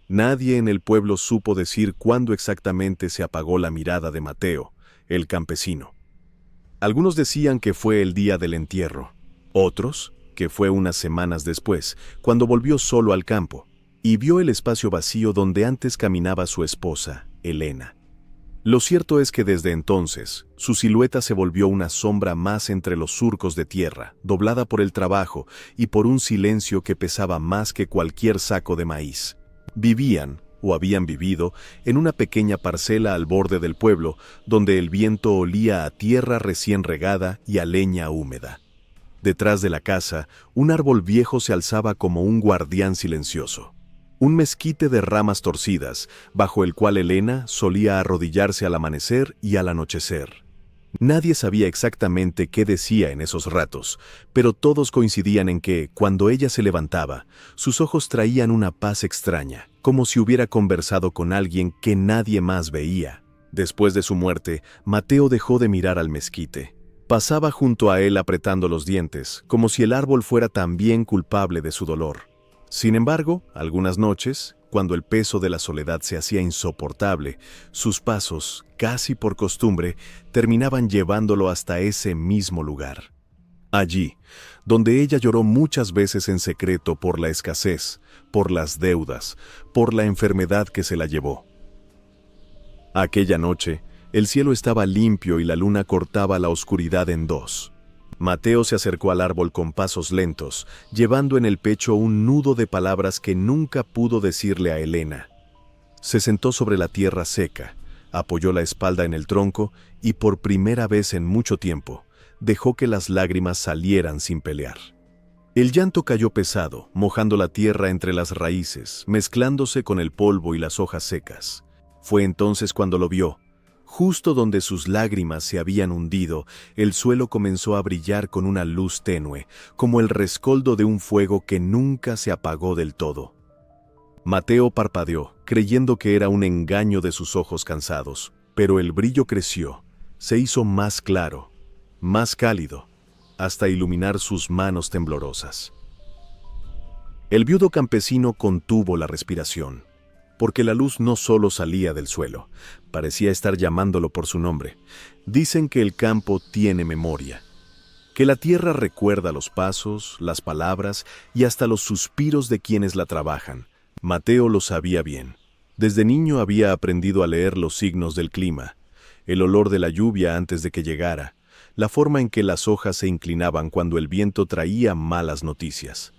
Nadie en el pueblo supo decir cuándo exactamente se apagó la mirada de Mateo, el campesino. Algunos decían que fue el día del entierro, otros que fue unas semanas después, cuando volvió solo al campo, y vio el espacio vacío donde antes caminaba su esposa, Elena. Lo cierto es que desde entonces, su silueta se volvió una sombra más entre los surcos de tierra, doblada por el trabajo y por un silencio que pesaba más que cualquier saco de maíz. Vivían, o habían vivido, en una pequeña parcela al borde del pueblo, donde el viento olía a tierra recién regada y a leña húmeda. Detrás de la casa, un árbol viejo se alzaba como un guardián silencioso. Un mezquite de ramas torcidas, bajo el cual Elena solía arrodillarse al amanecer y al anochecer. Nadie sabía exactamente qué decía en esos ratos, pero todos coincidían en que, cuando ella se levantaba, sus ojos traían una paz extraña, como si hubiera conversado con alguien que nadie más veía. Después de su muerte, Mateo dejó de mirar al mezquite. Pasaba junto a él apretando los dientes, como si el árbol fuera también culpable de su dolor. Sin embargo, algunas noches, cuando el peso de la soledad se hacía insoportable, sus pasos, casi por costumbre, terminaban llevándolo hasta ese mismo lugar. Allí, donde ella lloró muchas veces en secreto por la escasez, por las deudas, por la enfermedad que se la llevó. Aquella noche, el cielo estaba limpio y la luna cortaba la oscuridad en dos. Mateo se acercó al árbol con pasos lentos, llevando en el pecho un nudo de palabras que nunca pudo decirle a Elena. Se sentó sobre la tierra seca, apoyó la espalda en el tronco y por primera vez en mucho tiempo, dejó que las lágrimas salieran sin pelear. El llanto cayó pesado, mojando la tierra entre las raíces, mezclándose con el polvo y las hojas secas. Fue entonces cuando lo vio. Justo donde sus lágrimas se habían hundido, el suelo comenzó a brillar con una luz tenue, como el rescoldo de un fuego que nunca se apagó del todo. Mateo parpadeó, creyendo que era un engaño de sus ojos cansados, pero el brillo creció, se hizo más claro, más cálido, hasta iluminar sus manos temblorosas. El viudo campesino contuvo la respiración, porque la luz no solo salía del suelo, parecía estar llamándolo por su nombre. Dicen que el campo tiene memoria, que la tierra recuerda los pasos, las palabras y hasta los suspiros de quienes la trabajan. Mateo lo sabía bien. Desde niño había aprendido a leer los signos del clima, el olor de la lluvia antes de que llegara, la forma en que las hojas se inclinaban cuando el viento traía malas noticias.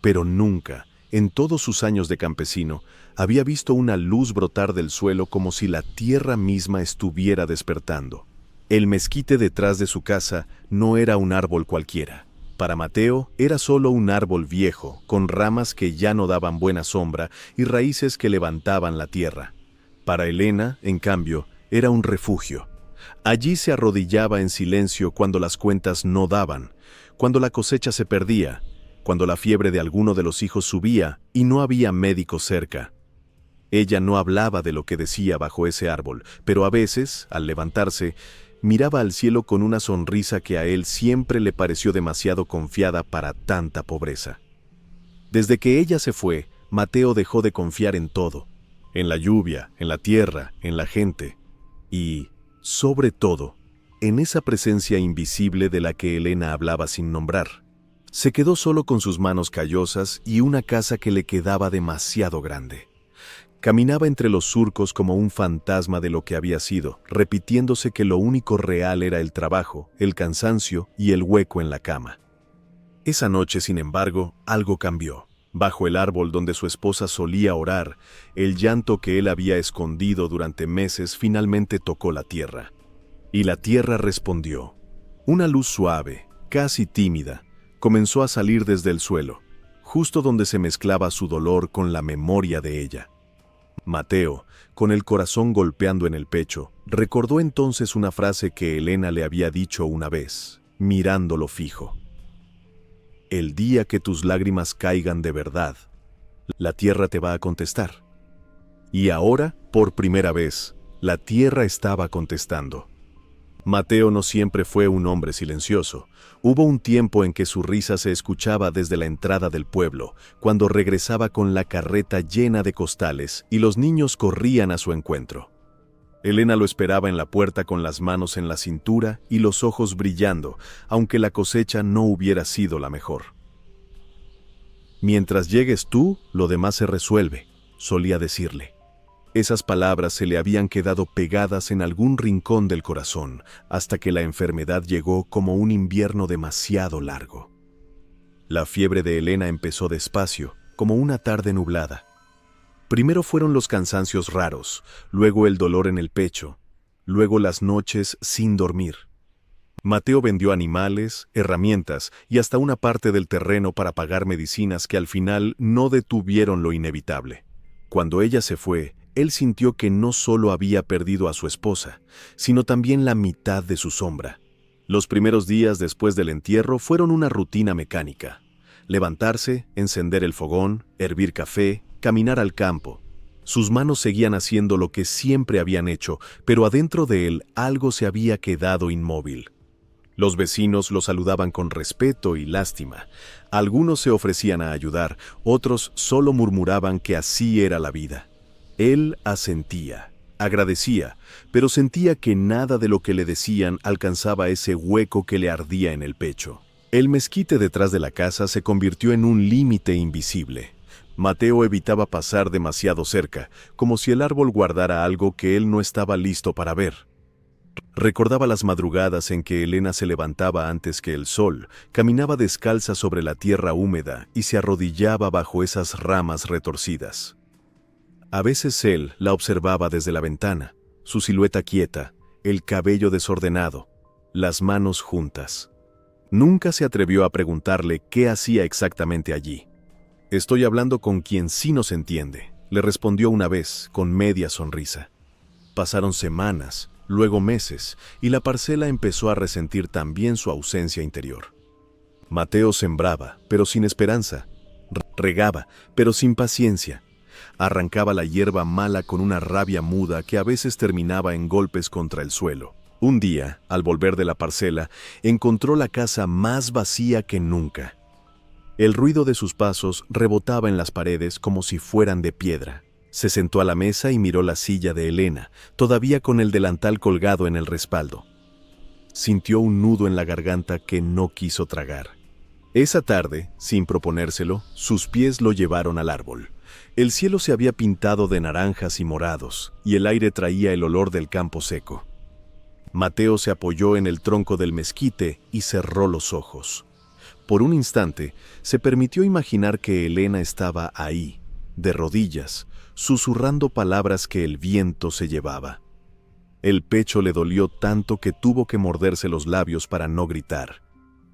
Pero nunca, en todos sus años de campesino, había visto una luz brotar del suelo como si la tierra misma estuviera despertando. El mezquite detrás de su casa no era un árbol cualquiera. Para Mateo era solo un árbol viejo, con ramas que ya no daban buena sombra y raíces que levantaban la tierra. Para Elena, en cambio, era un refugio. Allí se arrodillaba en silencio cuando las cuentas no daban, cuando la cosecha se perdía, cuando la fiebre de alguno de los hijos subía y no había médico cerca. Ella no hablaba de lo que decía bajo ese árbol, pero a veces, al levantarse, miraba al cielo con una sonrisa que a él siempre le pareció demasiado confiada para tanta pobreza. Desde que ella se fue, Mateo dejó de confiar en todo, en la lluvia, en la tierra, en la gente y, sobre todo, en esa presencia invisible de la que Elena hablaba sin nombrar. Se quedó solo con sus manos callosas y una casa que le quedaba demasiado grande. Caminaba entre los surcos como un fantasma de lo que había sido, repitiéndose que lo único real era el trabajo, el cansancio y el hueco en la cama. Esa noche, sin embargo, algo cambió. Bajo el árbol donde su esposa solía orar, el llanto que él había escondido durante meses finalmente tocó la tierra. Y la tierra respondió. Una luz suave, casi tímida, comenzó a salir desde el suelo, justo donde se mezclaba su dolor con la memoria de ella. Mateo, con el corazón golpeando en el pecho, recordó entonces una frase que Elena le había dicho una vez, mirándolo fijo. El día que tus lágrimas caigan de verdad, la tierra te va a contestar. Y ahora, por primera vez, la tierra estaba contestando. Mateo no siempre fue un hombre silencioso. Hubo un tiempo en que su risa se escuchaba desde la entrada del pueblo, cuando regresaba con la carreta llena de costales y los niños corrían a su encuentro. Elena lo esperaba en la puerta con las manos en la cintura y los ojos brillando, aunque la cosecha no hubiera sido la mejor. «Mientras llegues tú, lo demás se resuelve», solía decirle. Esas palabras se le habían quedado pegadas en algún rincón del corazón, hasta que la enfermedad llegó como un invierno demasiado largo. La fiebre de Elena empezó despacio, como una tarde nublada. Primero fueron los cansancios raros, luego el dolor en el pecho, luego las noches sin dormir. Mateo vendió animales, herramientas y hasta una parte del terreno para pagar medicinas que al final no detuvieron lo inevitable. Cuando ella se fue, él sintió que no solo había perdido a su esposa, sino también la mitad de su sombra. Los primeros días después del entierro fueron una rutina mecánica. Levantarse, encender el fogón, hervir café, caminar al campo. Sus manos seguían haciendo lo que siempre habían hecho, pero adentro de él algo se había quedado inmóvil. Los vecinos lo saludaban con respeto y lástima. Algunos se ofrecían a ayudar, otros solo murmuraban que así era la vida. Él asentía, agradecía, pero sentía que nada de lo que le decían alcanzaba ese hueco que le ardía en el pecho. El mezquite detrás de la casa se convirtió en un límite invisible. Mateo evitaba pasar demasiado cerca, como si el árbol guardara algo que él no estaba listo para ver. Recordaba las madrugadas en que Elena se levantaba antes que el sol, caminaba descalza sobre la tierra húmeda y se arrodillaba bajo esas ramas retorcidas. A veces él la observaba desde la ventana, su silueta quieta, el cabello desordenado, las manos juntas. Nunca se atrevió a preguntarle qué hacía exactamente allí. «Estoy hablando con quien sí nos entiende», le respondió una vez, con media sonrisa. Pasaron semanas, luego meses, y la parcela empezó a resentir también su ausencia interior. Mateo sembraba, pero sin esperanza. Regaba, pero sin paciencia. Arrancaba la hierba mala con una rabia muda que a veces terminaba en golpes contra el suelo. Un día, al volver de la parcela, encontró la casa más vacía que nunca. El ruido de sus pasos rebotaba en las paredes como si fueran de piedra. Se sentó a la mesa y miró la silla de Elena, todavía con el delantal colgado en el respaldo. Sintió un nudo en la garganta que no quiso tragar. Esa tarde, sin proponérselo, sus pies lo llevaron al árbol. El cielo se había pintado de naranjas y morados, y el aire traía el olor del campo seco. Mateo se apoyó en el tronco del mezquite y cerró los ojos. Por un instante, se permitió imaginar que Elena estaba ahí, de rodillas, susurrando palabras que el viento se llevaba. El pecho le dolió tanto que tuvo que morderse los labios para no gritar.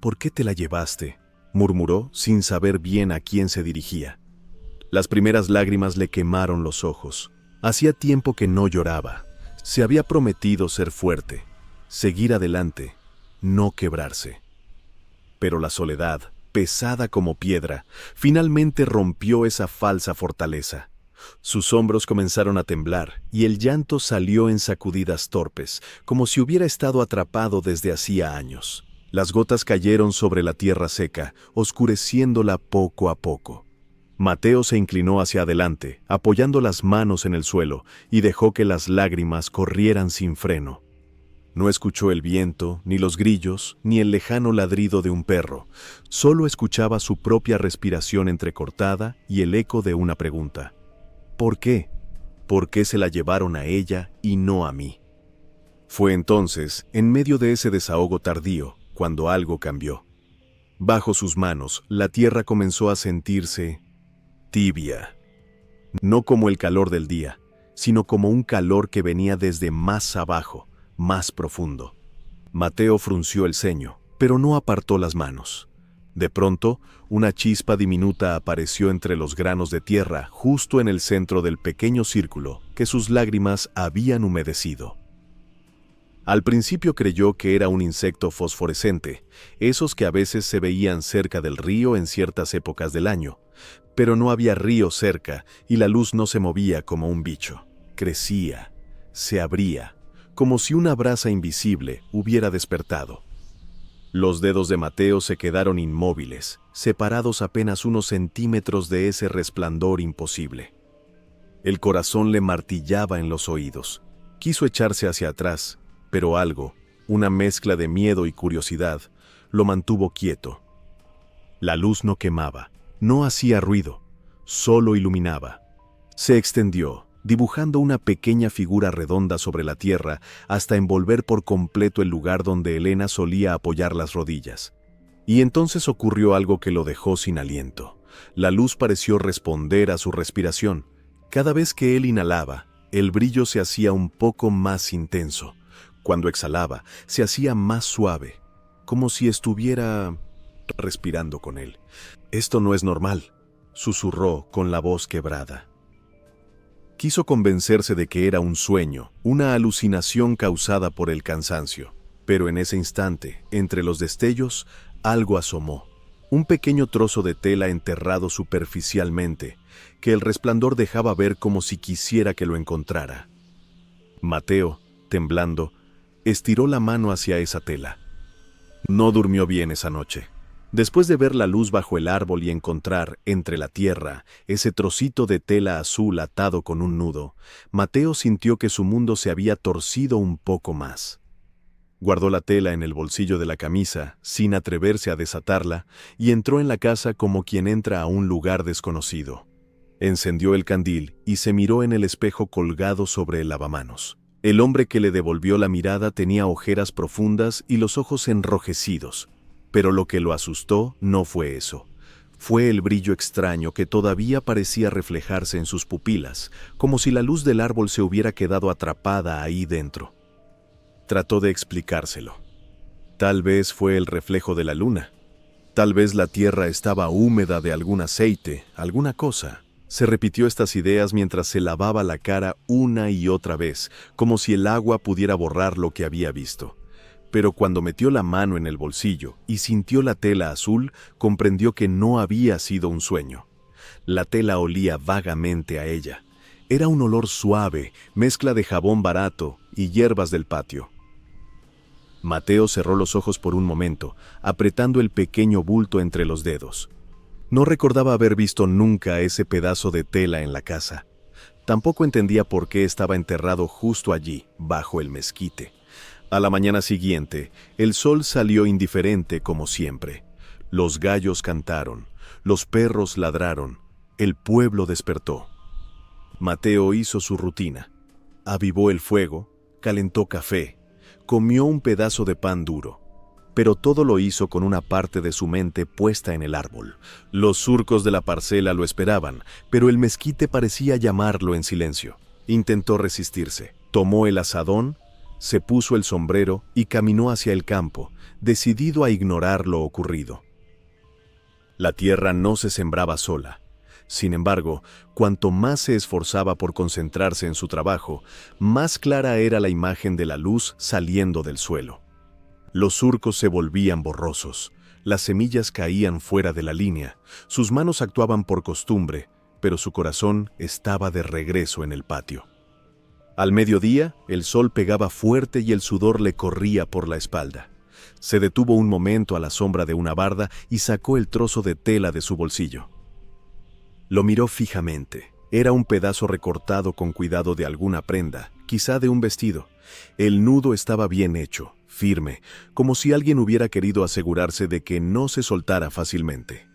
«¿Por qué te la llevaste?», murmuró sin saber bien a quién se dirigía. Las primeras lágrimas le quemaron los ojos. Hacía tiempo que no lloraba. Se había prometido ser fuerte, seguir adelante, no quebrarse. Pero la soledad, pesada como piedra, finalmente rompió esa falsa fortaleza. Sus hombros comenzaron a temblar y el llanto salió en sacudidas torpes, como si hubiera estado atrapado desde hacía años. Las gotas cayeron sobre la tierra seca, oscureciéndola poco a poco. Mateo se inclinó hacia adelante, apoyando las manos en el suelo, y dejó que las lágrimas corrieran sin freno. No escuchó el viento, ni los grillos, ni el lejano ladrido de un perro. Solo escuchaba su propia respiración entrecortada y el eco de una pregunta. ¿Por qué? ¿Por qué se la llevaron a ella y no a mí? Fue entonces, en medio de ese desahogo tardío, cuando algo cambió. Bajo sus manos, la tierra comenzó a sentirse tibia. No como el calor del día, sino como un calor que venía desde más abajo, más profundo. Mateo frunció el ceño, pero no apartó las manos. De pronto, una chispa diminuta apareció entre los granos de tierra justo en el centro del pequeño círculo que sus lágrimas habían humedecido. Al principio creyó que era un insecto fosforescente, esos que a veces se veían cerca del río en ciertas épocas del año, pero no había río cerca y la luz no se movía como un bicho. Crecía, se abría, como si una brasa invisible hubiera despertado. Los dedos de Mateo se quedaron inmóviles, separados apenas unos centímetros de ese resplandor imposible. El corazón le martillaba en los oídos. Quiso echarse hacia atrás, pero algo, una mezcla de miedo y curiosidad, lo mantuvo quieto. La luz no quemaba, no hacía ruido, solo iluminaba. Se extendió, dibujando una pequeña figura redonda sobre la tierra hasta envolver por completo el lugar donde Elena solía apoyar las rodillas. Y entonces ocurrió algo que lo dejó sin aliento. La luz pareció responder a su respiración. Cada vez que él inhalaba, el brillo se hacía un poco más intenso. Cuando exhalaba, se hacía más suave, como si estuviera respirando con él. «Esto no es normal», susurró con la voz quebrada. Quiso convencerse de que era un sueño, una alucinación causada por el cansancio. Pero en ese instante, entre los destellos, algo asomó. Un pequeño trozo de tela enterrado superficialmente, que el resplandor dejaba ver como si quisiera que lo encontrara. Mateo, temblando, estiró la mano hacia esa tela. No durmió bien esa noche. Después de ver la luz bajo el árbol y encontrar, entre la tierra, ese trocito de tela azul atado con un nudo, Mateo sintió que su mundo se había torcido un poco más. Guardó la tela en el bolsillo de la camisa, sin atreverse a desatarla, y entró en la casa como quien entra a un lugar desconocido. Encendió el candil y se miró en el espejo colgado sobre el lavamanos. El hombre que le devolvió la mirada tenía ojeras profundas y los ojos enrojecidos. Pero lo que lo asustó no fue eso. Fue el brillo extraño que todavía parecía reflejarse en sus pupilas, como si la luz del árbol se hubiera quedado atrapada ahí dentro. Trató de explicárselo. Tal vez fue el reflejo de la luna. Tal vez la tierra estaba húmeda de algún aceite, alguna cosa. Se repitió estas ideas mientras se lavaba la cara una y otra vez, como si el agua pudiera borrar lo que había visto. Pero cuando metió la mano en el bolsillo y sintió la tela azul, comprendió que no había sido un sueño. La tela olía vagamente a ella. Era un olor suave, mezcla de jabón barato y hierbas del patio. Mateo cerró los ojos por un momento, apretando el pequeño bulto entre los dedos. No recordaba haber visto nunca ese pedazo de tela en la casa. Tampoco entendía por qué estaba enterrado justo allí, bajo el mezquite. A la mañana siguiente, el sol salió indiferente como siempre. Los gallos cantaron, los perros ladraron, el pueblo despertó. Mateo hizo su rutina. Avivó el fuego, calentó café, comió un pedazo de pan duro. Pero todo lo hizo con una parte de su mente puesta en el árbol. Los surcos de la parcela lo esperaban, pero el mezquite parecía llamarlo en silencio. Intentó resistirse. Tomó el azadón, se puso el sombrero y caminó hacia el campo, decidido a ignorar lo ocurrido. La tierra no se sembraba sola. Sin embargo, cuanto más se esforzaba por concentrarse en su trabajo, más clara era la imagen de la luz saliendo del suelo. Los surcos se volvían borrosos, las semillas caían fuera de la línea, sus manos actuaban por costumbre, pero su corazón estaba de regreso en el patio. Al mediodía, el sol pegaba fuerte y el sudor le corría por la espalda. Se detuvo un momento a la sombra de una barda y sacó el trozo de tela de su bolsillo. Lo miró fijamente. Era un pedazo recortado con cuidado de alguna prenda, quizá de un vestido. El nudo estaba bien hecho, firme, como si alguien hubiera querido asegurarse de que no se soltara fácilmente.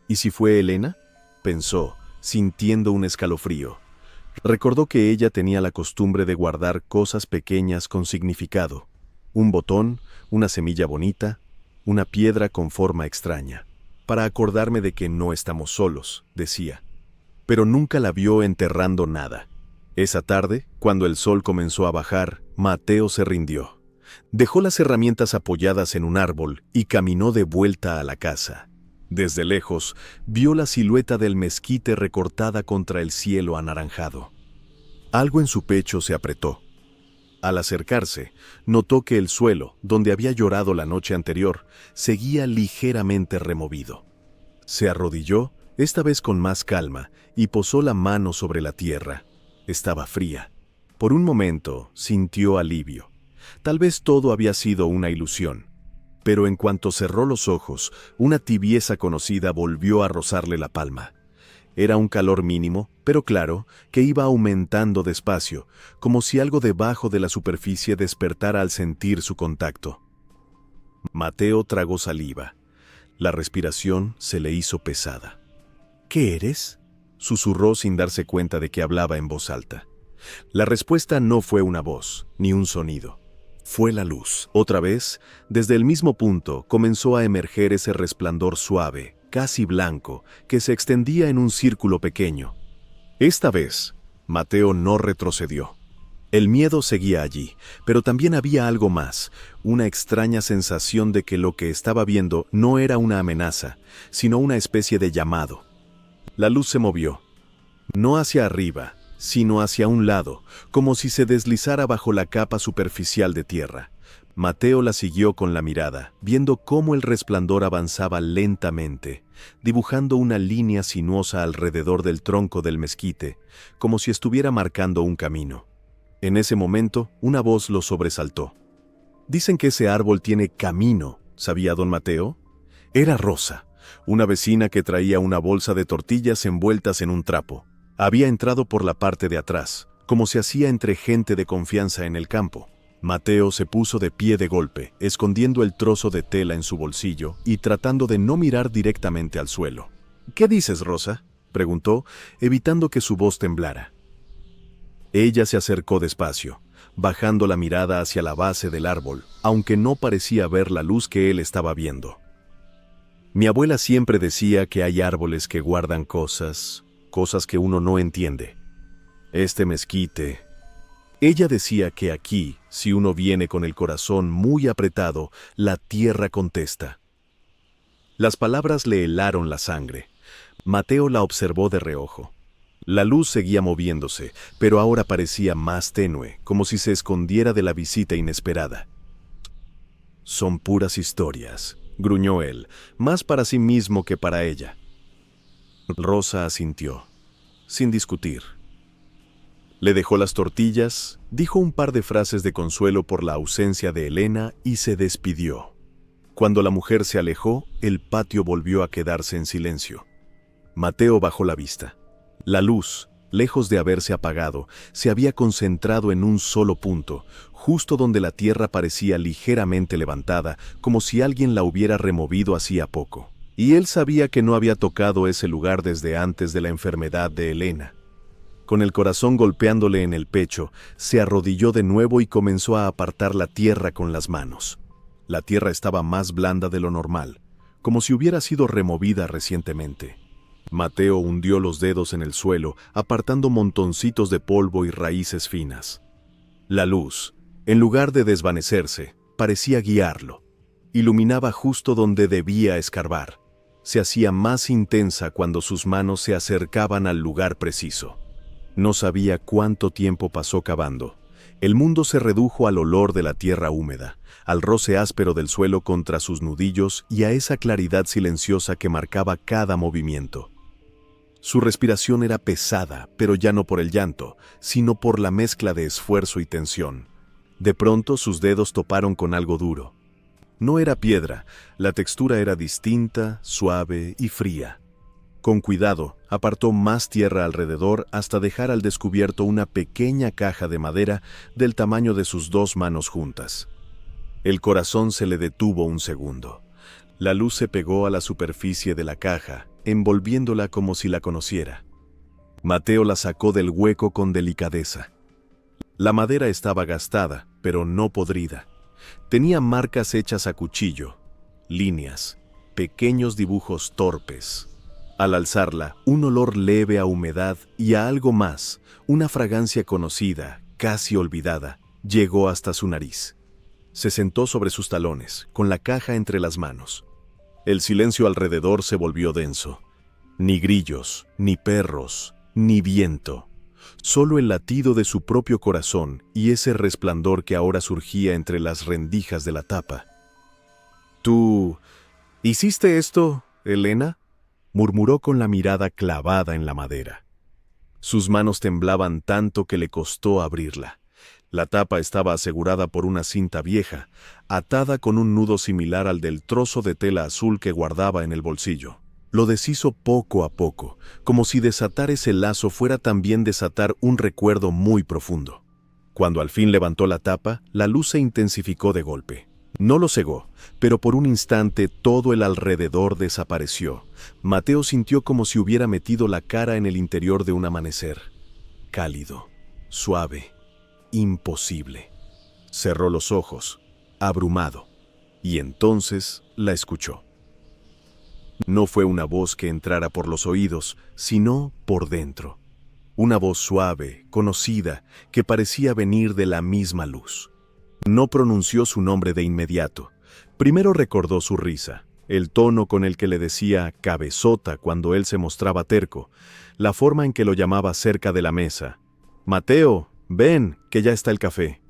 ¿Y si fue Elena?, pensó, sintiendo un escalofrío. Recordó que ella tenía la costumbre de guardar cosas pequeñas con significado. Un botón, una semilla bonita, una piedra con forma extraña. Para acordarme de que no estamos solos, decía. Pero nunca la vio enterrando nada. Esa tarde, cuando el sol comenzó a bajar, Mateo se rindió. Dejó las herramientas apoyadas en un árbol y caminó de vuelta a la casa. Desde lejos, vio la silueta del mezquite recortada contra el cielo anaranjado. Algo en su pecho se apretó. Al acercarse, notó que el suelo, donde había llorado la noche anterior, seguía ligeramente removido. Se arrodilló, esta vez con más calma, y posó la mano sobre la tierra. Estaba fría. Por un momento sintió alivio. Tal vez todo había sido una ilusión. Pero en cuanto cerró los ojos, una tibieza conocida volvió a rozarle la palma. Era un calor mínimo, pero claro, que iba aumentando despacio, como si algo debajo de la superficie despertara al sentir su contacto. Mateo tragó saliva. La respiración se le hizo pesada. ¿Qué eres?, susurró sin darse cuenta de que hablaba en voz alta. La respuesta no fue una voz, ni un sonido. Fue la luz. Otra vez, desde el mismo punto, comenzó a emerger ese resplandor suave, casi blanco, que se extendía en un círculo pequeño. Esta vez, Mateo no retrocedió. El miedo seguía allí, pero también había algo más, una extraña sensación de que lo que estaba viendo no era una amenaza, sino una especie de llamado. La luz se movió, no hacia arriba, sino hacia un lado, como si se deslizara bajo la capa superficial de tierra. Mateo la siguió con la mirada, viendo cómo el resplandor avanzaba lentamente, dibujando una línea sinuosa alrededor del tronco del mezquite, como si estuviera marcando un camino. En ese momento, una voz lo sobresaltó. «Dicen que ese árbol tiene camino», ¿sabía don Mateo? Era Rosa, una vecina que traía una bolsa de tortillas envueltas en un trapo. Había entrado por la parte de atrás, como se hacía entre gente de confianza en el campo. Mateo se puso de pie de golpe, escondiendo el trozo de tela en su bolsillo y tratando de no mirar directamente al suelo. «¿Qué dices, Rosa?», preguntó, evitando que su voz temblara. Ella se acercó despacio, bajando la mirada hacia la base del árbol, aunque no parecía ver la luz que él estaba viendo. «Mi abuela siempre decía que hay árboles que guardan cosas que uno no entiende. Este mezquite». Ella decía que aquí, si uno viene con el corazón muy apretado, la tierra contesta. Las palabras le helaron la sangre. Mateo la observó de reojo. La luz seguía moviéndose, pero ahora parecía más tenue, como si se escondiera de la visita inesperada. «Son puras historias», gruñó él, más para sí mismo que para ella. Rosa asintió, sin discutir. Le dejó las tortillas, dijo un par de frases de consuelo por la ausencia de Elena y se despidió. Cuando la mujer se alejó, el patio volvió a quedarse en silencio. Mateo bajó la vista. La luz, lejos de haberse apagado, se había concentrado en un solo punto, justo donde la tierra parecía ligeramente levantada, como si alguien la hubiera removido hacía poco. Y él sabía que no había tocado ese lugar desde antes de la enfermedad de Elena. Con el corazón golpeándole en el pecho, se arrodilló de nuevo y comenzó a apartar la tierra con las manos. La tierra estaba más blanda de lo normal, como si hubiera sido removida recientemente. Mateo hundió los dedos en el suelo, apartando montoncitos de polvo y raíces finas. La luz, en lugar de desvanecerse, parecía guiarlo. Iluminaba justo donde debía escarbar. Se hacía más intensa cuando sus manos se acercaban al lugar preciso. No sabía cuánto tiempo pasó cavando. El mundo se redujo al olor de la tierra húmeda, al roce áspero del suelo contra sus nudillos y a esa claridad silenciosa que marcaba cada movimiento. Su respiración era pesada, pero ya no por el llanto, sino por la mezcla de esfuerzo y tensión. De pronto sus dedos toparon con algo duro. No era piedra, la textura era distinta, suave y fría. Con cuidado, apartó más tierra alrededor hasta dejar al descubierto una pequeña caja de madera del tamaño de sus dos manos juntas. El corazón se le detuvo un segundo. La luz se pegó a la superficie de la caja, envolviéndola como si la conociera. Mateo la sacó del hueco con delicadeza. La madera estaba gastada, pero no podrida. Tenía marcas hechas a cuchillo, líneas, pequeños dibujos torpes. Al alzarla, un olor leve a humedad y a algo más, una fragancia conocida, casi olvidada, llegó hasta su nariz. Se sentó sobre sus talones, con la caja entre las manos. El silencio alrededor se volvió denso. Ni grillos, ni perros, ni viento. Solo el latido de su propio corazón y ese resplandor que ahora surgía entre las rendijas de la tapa. «¿Tú hiciste esto, Elena?», murmuró con la mirada clavada en la madera. Sus manos temblaban tanto que le costó abrirla. La tapa estaba asegurada por una cinta vieja, atada con un nudo similar al del trozo de tela azul que guardaba en el bolsillo. Lo deshizo poco a poco, como si desatar ese lazo fuera también desatar un recuerdo muy profundo. Cuando al fin levantó la tapa, la luz se intensificó de golpe. No lo cegó, pero por un instante todo el alrededor desapareció. Mateo sintió como si hubiera metido la cara en el interior de un amanecer. Cálido, suave, imposible. Cerró los ojos, abrumado, y entonces la escuchó. No fue una voz que entrara por los oídos, sino por dentro. Una voz suave, conocida, que parecía venir de la misma luz. No pronunció su nombre de inmediato. Primero recordó su risa, el tono con el que le decía cabezota cuando él se mostraba terco, la forma en que lo llamaba cerca de la mesa. «Mateo, ven, que ya está el café».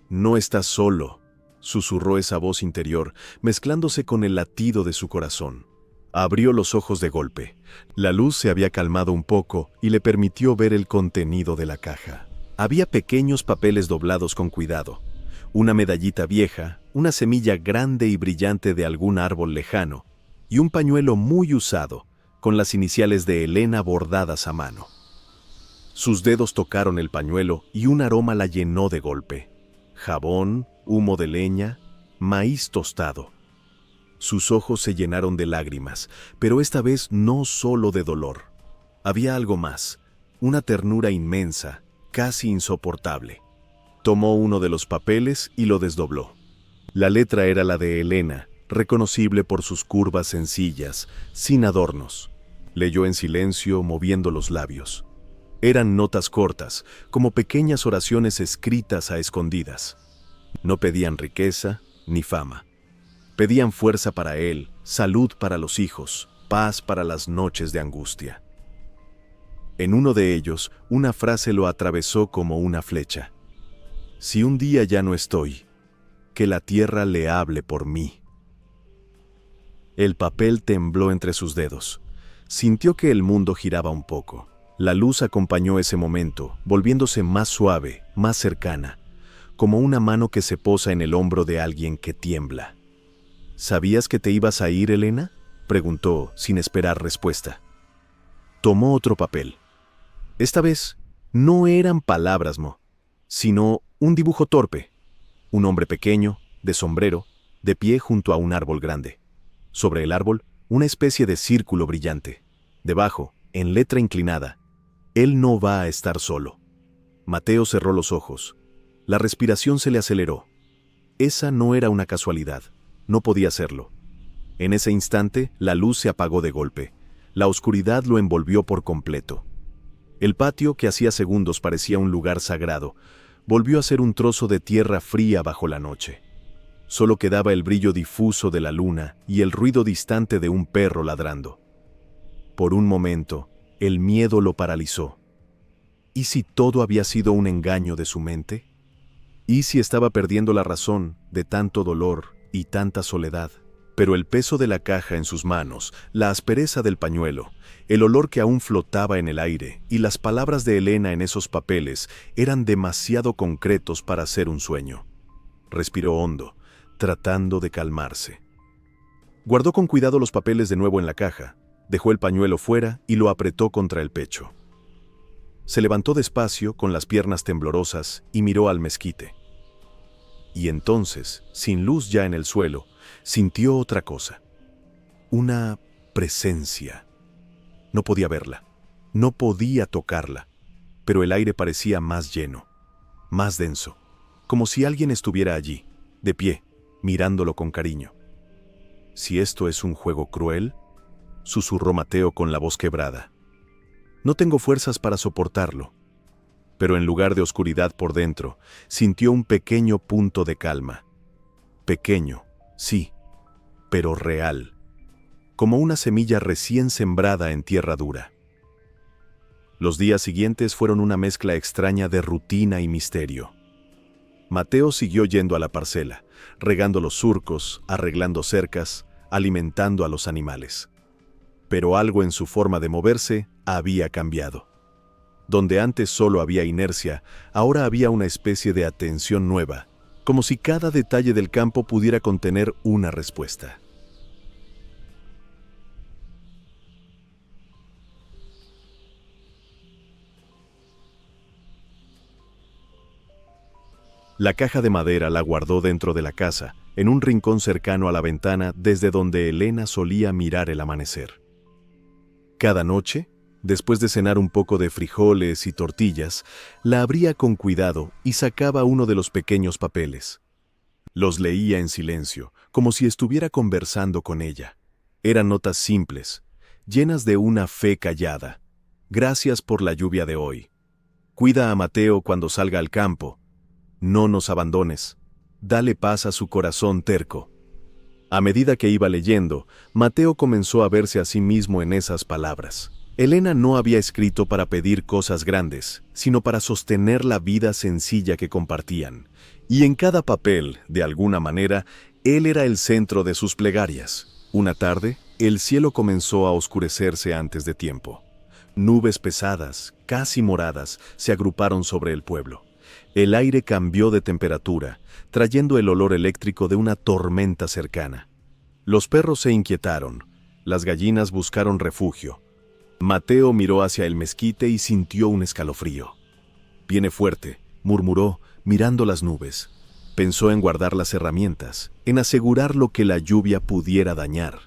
«No estás solo», susurró esa voz interior, mezclándose con el latido de su corazón. Abrió los ojos de golpe. La luz se había calmado un poco y le permitió ver el contenido de la caja. Había pequeños papeles doblados con cuidado, una medallita vieja, una semilla grande y brillante de algún árbol lejano, y un pañuelo muy usado, con las iniciales de Elena bordadas a mano. Sus dedos tocaron el pañuelo y un aroma la llenó de golpe. Jabón, humo de leña, maíz tostado. Sus ojos se llenaron de lágrimas, pero esta vez no solo de dolor. Había algo más, una ternura inmensa, casi insoportable. Tomó uno de los papeles y lo desdobló. La letra era la de Elena, reconocible por sus curvas sencillas, sin adornos. Leyó en silencio, moviendo los labios. Eran notas cortas, como pequeñas oraciones escritas a escondidas. No pedían riqueza ni fama. Pedían fuerza para él, salud para los hijos, paz para las noches de angustia. En uno de ellos, una frase lo atravesó como una flecha. «Si un día ya no estoy, que la tierra le hable por mí». El papel tembló entre sus dedos. Sintió que el mundo giraba un poco. La luz acompañó ese momento, volviéndose más suave, más cercana, como una mano que se posa en el hombro de alguien que tiembla. «¿Sabías que te ibas a ir, Elena?», preguntó, sin esperar respuesta. Tomó otro papel. Esta vez no eran palabras, sino un dibujo torpe. Un hombre pequeño, de sombrero, de pie junto a un árbol grande. Sobre el árbol, una especie de círculo brillante. Debajo, en letra inclinada, «Él no va a estar solo». Mateo cerró los ojos. La respiración se le aceleró. Esa no era una casualidad. No podía serlo. En ese instante, la luz se apagó de golpe. La oscuridad lo envolvió por completo. El patio, que hacía segundos parecía un lugar sagrado, volvió a ser un trozo de tierra fría bajo la noche. Solo quedaba el brillo difuso de la luna y el ruido distante de un perro ladrando. Por un momento, el miedo lo paralizó. ¿Y si todo había sido un engaño de su mente? ¿Y si estaba perdiendo la razón de tanto dolor y tanta soledad? Pero el peso de la caja en sus manos, la aspereza del pañuelo, el olor que aún flotaba en el aire y las palabras de Elena en esos papeles eran demasiado concretos para ser un sueño. Respiró hondo, tratando de calmarse. Guardó con cuidado los papeles de nuevo en la caja, dejó el pañuelo fuera y lo apretó contra el pecho. Se levantó despacio, con las piernas temblorosas, y miró al mezquite. Y entonces, sin luz ya en el suelo, sintió otra cosa. Una presencia. No podía verla, no podía tocarla, pero el aire parecía más lleno, más denso, como si alguien estuviera allí, de pie, mirándolo con cariño. «Si esto es un juego cruel», susurró Mateo con la voz quebrada. «No tengo fuerzas para soportarlo». Pero en lugar de oscuridad por dentro, sintió un pequeño punto de calma. Pequeño, sí, pero real, como una semilla recién sembrada en tierra dura. Los días siguientes fueron una mezcla extraña de rutina y misterio. Mateo siguió yendo a la parcela, regando los surcos, arreglando cercas, alimentando a los animales. Pero algo en su forma de moverse había cambiado. Donde antes solo había inercia, ahora había una especie de atención nueva, como si cada detalle del campo pudiera contener una respuesta. La caja de madera la guardó dentro de la casa, en un rincón cercano a la ventana desde donde Elena solía mirar el amanecer. Cada noche, después de cenar un poco de frijoles y tortillas, la abría con cuidado y sacaba uno de los pequeños papeles. Los leía en silencio, como si estuviera conversando con ella. Eran notas simples, llenas de una fe callada. Gracias por la lluvia de hoy. Cuida a Mateo cuando salga al campo. No nos abandones. Dale paz a su corazón terco. A medida que iba leyendo, Mateo comenzó a verse a sí mismo en esas palabras. Elena no había escrito para pedir cosas grandes, sino para sostener la vida sencilla que compartían. Y en cada papel, de alguna manera, él era el centro de sus plegarias. Una tarde, el cielo comenzó a oscurecerse antes de tiempo. Nubes pesadas, casi moradas, se agruparon sobre el pueblo. El aire cambió de temperatura, trayendo el olor eléctrico de una tormenta cercana. Los perros se inquietaron, las gallinas buscaron refugio. Mateo miró hacia el mezquite y sintió un escalofrío. «Viene fuerte», murmuró, mirando las nubes. Pensó en guardar las herramientas, en asegurar lo que la lluvia pudiera dañar.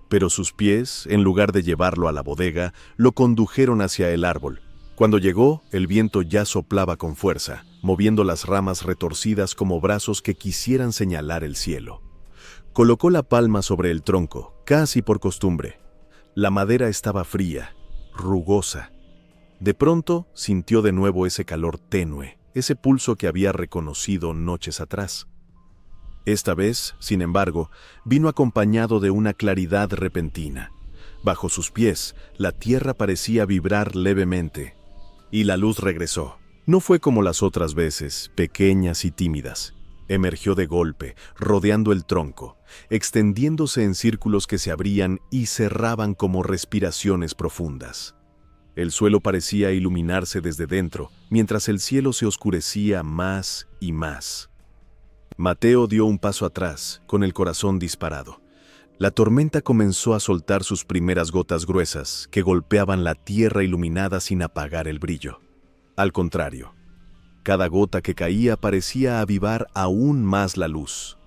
Pero sus pies, en lugar de llevarlo a la bodega, lo condujeron hacia el árbol. Cuando llegó, el viento ya soplaba con fuerza, moviendo las ramas retorcidas como brazos que quisieran señalar el cielo. Colocó la palma sobre el tronco, casi por costumbre. La madera estaba fría, rugosa. De pronto sintió de nuevo ese calor tenue, ese pulso que había reconocido noches atrás. Esta vez, sin embargo, vino acompañado de una claridad repentina. Bajo sus pies, la tierra parecía vibrar levemente. Y la luz regresó. No fue como las otras veces, pequeñas y tímidas. Emergió de golpe, rodeando el tronco, extendiéndose en círculos que se abrían y cerraban como respiraciones profundas. El suelo parecía iluminarse desde dentro, mientras el cielo se oscurecía más y más. Mateo dio un paso atrás, con el corazón disparado. La tormenta comenzó a soltar sus primeras gotas gruesas, que golpeaban la tierra iluminada sin apagar el brillo. Al contrario, cada gota que caía parecía avivar aún más la luz.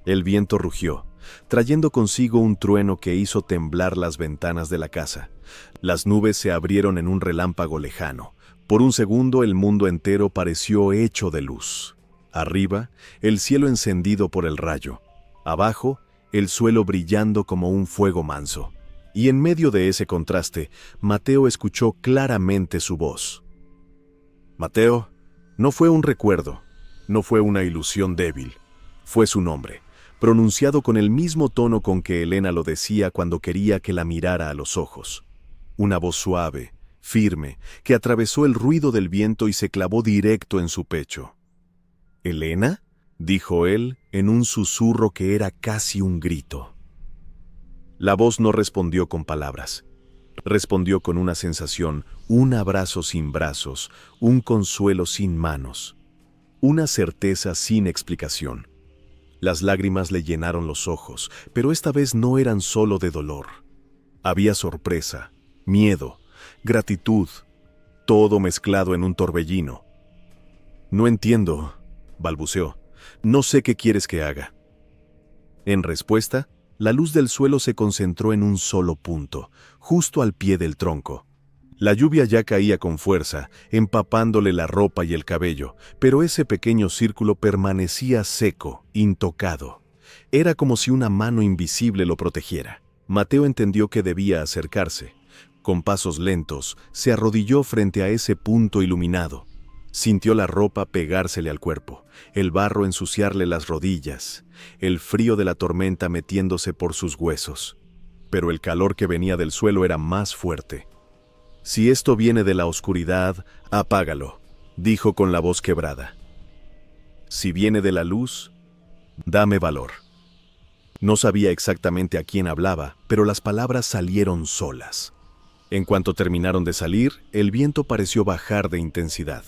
El viento rugió, trayendo consigo un trueno que hizo temblar las ventanas de la casa. Las nubes se abrieron en un relámpago lejano. Por un segundo el mundo entero pareció hecho de luz. Arriba, el cielo encendido por el rayo. Abajo, el suelo brillando como un fuego manso. Y en medio de ese contraste, Mateo escuchó claramente su voz. Mateo, no fue un recuerdo, no fue una ilusión débil, fue su nombre, pronunciado con el mismo tono con que Elena lo decía cuando quería que la mirara a los ojos. Una voz suave, firme, que atravesó el ruido del viento y se clavó directo en su pecho. «¿Elena?», dijo él en un susurro que era casi un grito. La voz no respondió con palabras. Respondió con una sensación, un abrazo sin brazos, un consuelo sin manos, una certeza sin explicación. Las lágrimas le llenaron los ojos, pero esta vez no eran solo de dolor. Había sorpresa, miedo, gratitud, todo mezclado en un torbellino. «No entiendo», balbuceó. «No sé qué quieres que haga». En respuesta, la luz del suelo se concentró en un solo punto, justo al pie del tronco. La lluvia ya caía con fuerza, empapándole la ropa y el cabello, pero ese pequeño círculo permanecía seco, intocado. Era como si una mano invisible lo protegiera. Mateo entendió que debía acercarse. Con pasos lentos, se arrodilló frente a ese punto iluminado. Sintió la ropa pegársele al cuerpo, el barro ensuciarle las rodillas, el frío de la tormenta metiéndose por sus huesos. Pero el calor que venía del suelo era más fuerte. «Si esto viene de la oscuridad, apágalo», dijo con la voz quebrada. «Si viene de la luz, dame valor». No sabía exactamente a quién hablaba, pero las palabras salieron solas. En cuanto terminaron de salir, el viento pareció bajar de intensidad.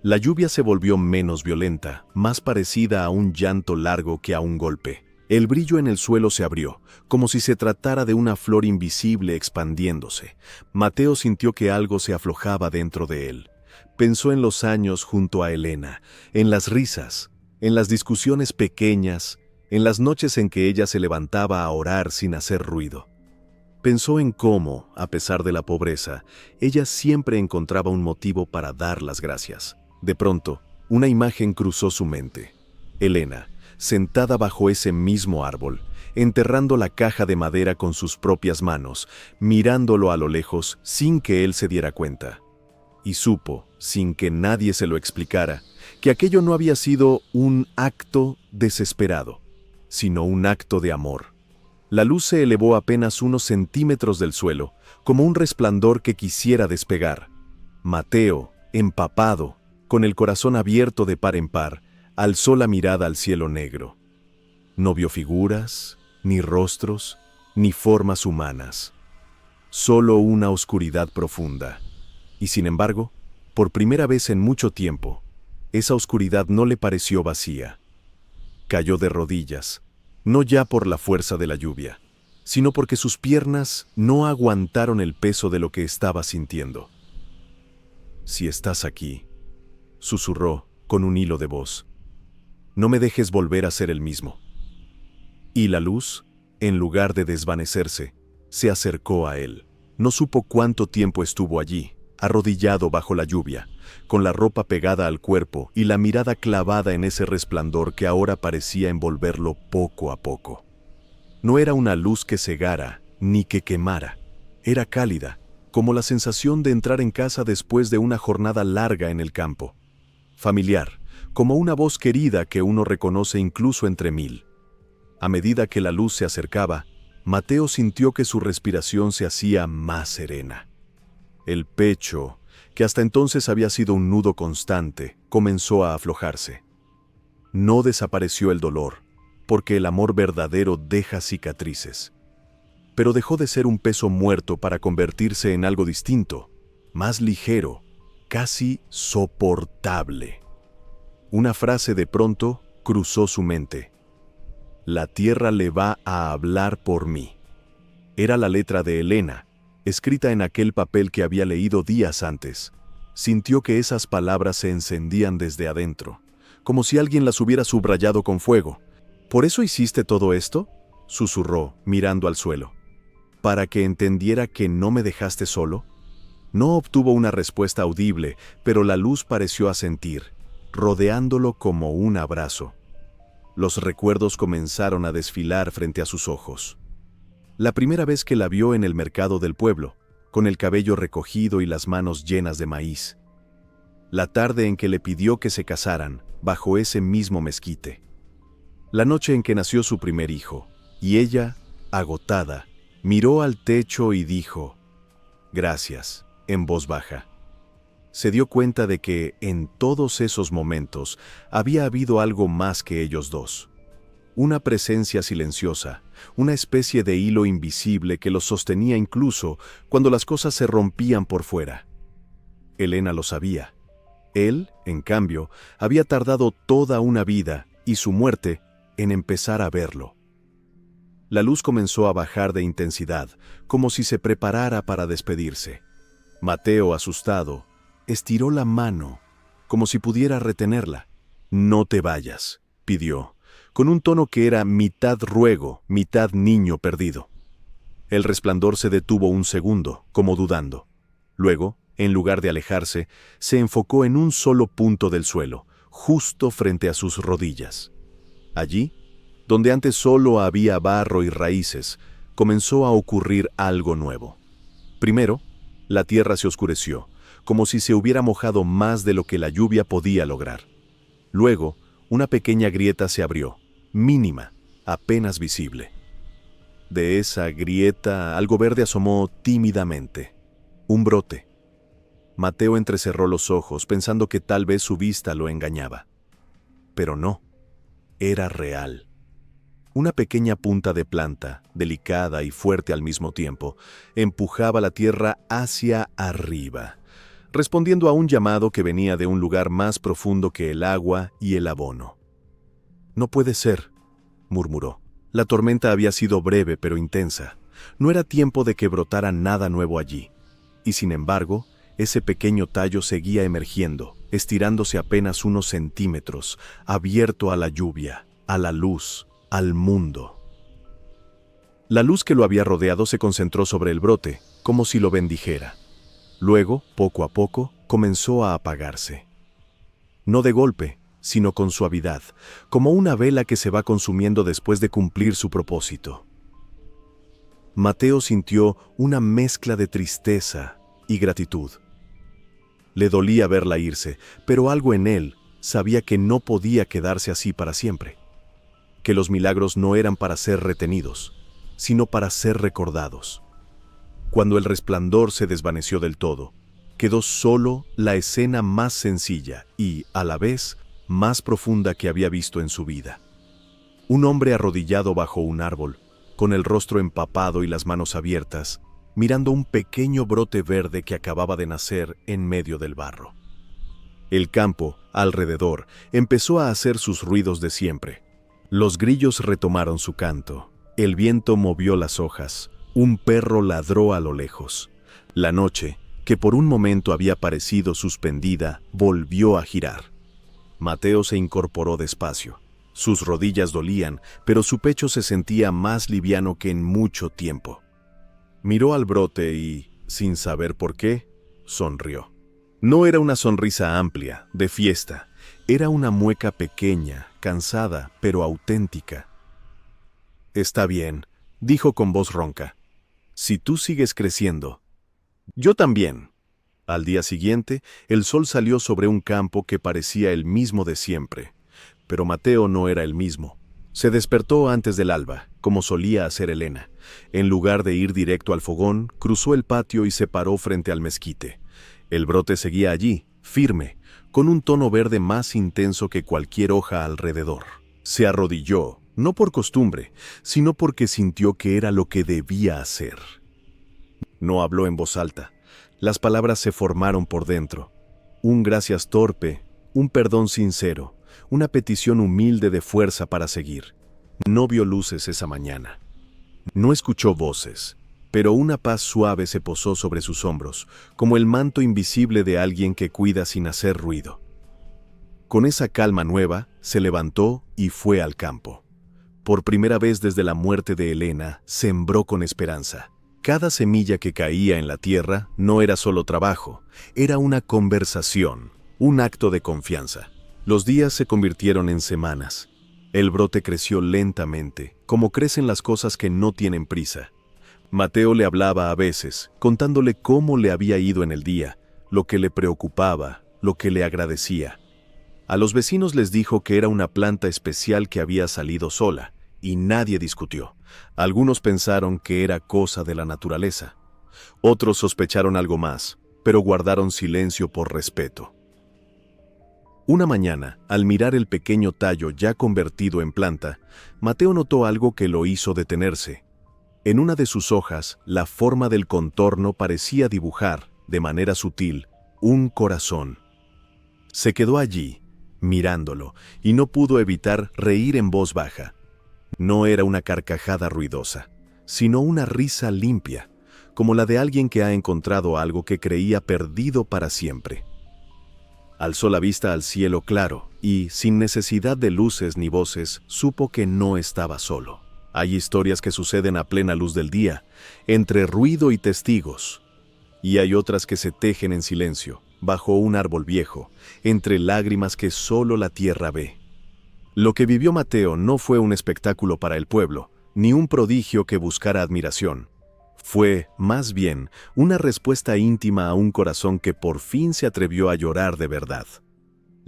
La lluvia se volvió menos violenta, más parecida a un llanto largo que a un golpe. El brillo en el suelo se abrió, como si se tratara de una flor invisible expandiéndose. Mateo sintió que algo se aflojaba dentro de él. Pensó en los años junto a Elena, en las risas, en las discusiones pequeñas, en las noches en que ella se levantaba a orar sin hacer ruido. Pensó en cómo, a pesar de la pobreza, ella siempre encontraba un motivo para dar las gracias. De pronto, una imagen cruzó su mente. Elena, sentada bajo ese mismo árbol, enterrando la caja de madera con sus propias manos, mirándolo a lo lejos sin que él se diera cuenta. Y supo, sin que nadie se lo explicara, que aquello no había sido un acto desesperado, sino un acto de amor. La luz se elevó apenas unos centímetros del suelo, como un resplandor que quisiera despegar. Mateo, empapado, con el corazón abierto de par en par, alzó la mirada al cielo negro. No vio figuras, ni rostros, ni formas humanas. Solo una oscuridad profunda. Y sin embargo, por primera vez en mucho tiempo, esa oscuridad no le pareció vacía. Cayó de rodillas, no ya por la fuerza de la lluvia, sino porque sus piernas no aguantaron el peso de lo que estaba sintiendo. «Si estás aquí», susurró con un hilo de voz, «no me dejes volver a ser el mismo». Y la luz, en lugar de desvanecerse, se acercó a él. No supo cuánto tiempo estuvo allí, arrodillado bajo la lluvia, con la ropa pegada al cuerpo y la mirada clavada en ese resplandor que ahora parecía envolverlo poco a poco. No era una luz que cegara, ni que quemara. Era cálida, como la sensación de entrar en casa después de una jornada larga en el campo. Familiar, como una voz querida que uno reconoce incluso entre mil. A medida que la luz se acercaba, Mateo sintió que su respiración se hacía más serena. El pecho, que hasta entonces había sido un nudo constante, comenzó a aflojarse. No desapareció el dolor, porque el amor verdadero deja cicatrices. Pero dejó de ser un peso muerto para convertirse en algo distinto, más ligero, casi soportable. Una frase de pronto cruzó su mente. «La tierra le va a hablar por mí». Era la letra de Elena, escrita en aquel papel que había leído días antes. Sintió que esas palabras se encendían desde adentro, como si alguien las hubiera subrayado con fuego. «¿Por eso hiciste todo esto?», susurró, mirando al suelo. «¿Para que entendiera que no me dejaste solo?». No obtuvo una respuesta audible, pero la luz pareció asentir, rodeándolo como un abrazo. Los recuerdos comenzaron a desfilar frente a sus ojos. La primera vez que la vio en el mercado del pueblo, con el cabello recogido y las manos llenas de maíz. La tarde en que le pidió que se casaran, bajo ese mismo mezquite. La noche en que nació su primer hijo, y ella, agotada, miró al techo y dijo, «Gracias», en voz baja. Se dio cuenta de que, en todos esos momentos, había habido algo más que ellos dos. Una presencia silenciosa, una especie de hilo invisible que los sostenía incluso cuando las cosas se rompían por fuera. Elena lo sabía. Él, en cambio, había tardado toda una vida, y su muerte, en empezar a verlo. La luz comenzó a bajar de intensidad, como si se preparara para despedirse. Mateo, asustado, estiró la mano, como si pudiera retenerla. «No te vayas», pidió, con un tono que era mitad ruego, mitad niño perdido. El resplandor se detuvo un segundo, como dudando. Luego, en lugar de alejarse, se enfocó en un solo punto del suelo, justo frente a sus rodillas. Allí, donde antes solo había barro y raíces, comenzó a ocurrir algo nuevo. Primero, la tierra se oscureció, como si se hubiera mojado más de lo que la lluvia podía lograr. Luego, una pequeña grieta se abrió, mínima, apenas visible. De esa grieta algo verde asomó tímidamente. Un brote. Mateo entrecerró los ojos, pensando que tal vez su vista lo engañaba. Pero no, era real. Una pequeña punta de planta, delicada y fuerte al mismo tiempo, empujaba la tierra hacia arriba, respondiendo a un llamado que venía de un lugar más profundo que el agua y el abono. «No puede ser», murmuró. La tormenta había sido breve pero intensa. No era tiempo de que brotara nada nuevo allí. Y sin embargo, ese pequeño tallo seguía emergiendo, estirándose apenas unos centímetros, abierto a la lluvia, a la luz, al mundo. La luz que lo había rodeado se concentró sobre el brote, como si lo bendijera. Luego, poco a poco, comenzó a apagarse. No de golpe, sino con suavidad, como una vela que se va consumiendo después de cumplir su propósito. Mateo sintió una mezcla de tristeza y gratitud. Le dolía verla irse, pero algo en él sabía que no podía quedarse así para siempre. Que los milagros no eran para ser retenidos, sino para ser recordados. Cuando el resplandor se desvaneció del todo, quedó solo la escena más sencilla y, a la vez, más profunda que había visto en su vida. Un hombre arrodillado bajo un árbol, con el rostro empapado y las manos abiertas, mirando un pequeño brote verde que acababa de nacer en medio del barro. El campo, alrededor, empezó a hacer sus ruidos de siempre. Los grillos retomaron su canto, el viento movió las hojas, un perro ladró a lo lejos. La noche, que por un momento había parecido suspendida, volvió a girar. Mateo se incorporó despacio. Sus rodillas dolían, pero su pecho se sentía más liviano que en mucho tiempo. Miró al brote y, sin saber por qué, sonrió. No era una sonrisa amplia, de fiesta. Era una mueca pequeña, cansada, pero auténtica. «Está bien», dijo con voz ronca. «Si tú sigues creciendo, yo también». Al día siguiente, el sol salió sobre un campo que parecía el mismo de siempre. Pero Mateo no era el mismo. Se despertó antes del alba, como solía hacer Elena. En lugar de ir directo al fogón, cruzó el patio y se paró frente al mezquite. El brote seguía allí, firme, con un tono verde más intenso que cualquier hoja alrededor. Se arrodilló, no por costumbre, sino porque sintió que era lo que debía hacer. No habló en voz alta. Las palabras se formaron por dentro. Un gracias torpe, un perdón sincero, una petición humilde de fuerza para seguir. No vio luces esa mañana. No escuchó voces, pero una paz suave se posó sobre sus hombros, como el manto invisible de alguien que cuida sin hacer ruido. Con esa calma nueva, se levantó y fue al campo. Por primera vez desde la muerte de Elena, sembró con esperanza. Cada semilla que caía en la tierra no era solo trabajo, era una conversación, un acto de confianza. Los días se convirtieron en semanas. El brote creció lentamente, como crecen las cosas que no tienen prisa. Mateo le hablaba a veces, contándole cómo le había ido en el día, lo que le preocupaba, lo que le agradecía. A los vecinos les dijo que era una planta especial que había salido sola, y nadie discutió. Algunos pensaron que era cosa de la naturaleza. Otros sospecharon algo más, pero guardaron silencio por respeto. Una mañana, al mirar el pequeño tallo ya convertido en planta, Mateo notó algo que lo hizo detenerse. En una de sus hojas, la forma del contorno parecía dibujar, de manera sutil, un corazón. Se quedó allí, mirándolo, y no pudo evitar reír en voz baja. No era una carcajada ruidosa, sino una risa limpia, como la de alguien que ha encontrado algo que creía perdido para siempre. Alzó la vista al cielo claro y, sin necesidad de luces ni voces, supo que no estaba solo. Hay historias que suceden a plena luz del día, entre ruido y testigos, y hay otras que se tejen en silencio, bajo un árbol viejo, entre lágrimas que solo la tierra ve. Lo que vivió Mateo no fue un espectáculo para el pueblo, ni un prodigio que buscara admiración. Fue, más bien, una respuesta íntima a un corazón que por fin se atrevió a llorar de verdad.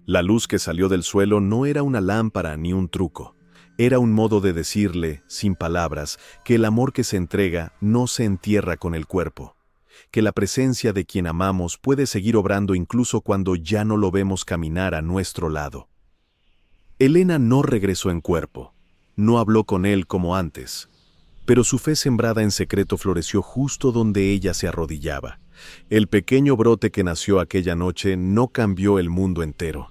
La luz que salió del suelo no era una lámpara ni un truco. Era un modo de decirle, sin palabras, que el amor que se entrega no se entierra con el cuerpo, que la presencia de quien amamos puede seguir obrando incluso cuando ya no lo vemos caminar a nuestro lado. Elena no regresó en cuerpo. no habló con él como antes. Pero su fe sembrada en secreto floreció justo donde ella se arrodillaba. El pequeño brote que nació aquella noche no cambió el mundo entero.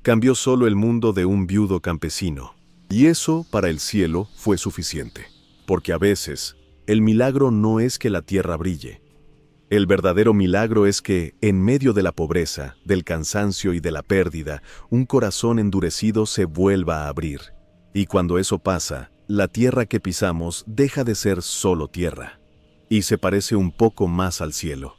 Cambió solo el mundo de un viudo campesino. Y eso, para el cielo, fue suficiente. Porque a veces, el milagro no es que la tierra brille. El verdadero milagro es que, en medio de la pobreza, del cansancio y de la pérdida, un corazón endurecido se vuelva a abrir. Y cuando eso pasa, la tierra que pisamos deja de ser solo tierra y se parece un poco más al cielo.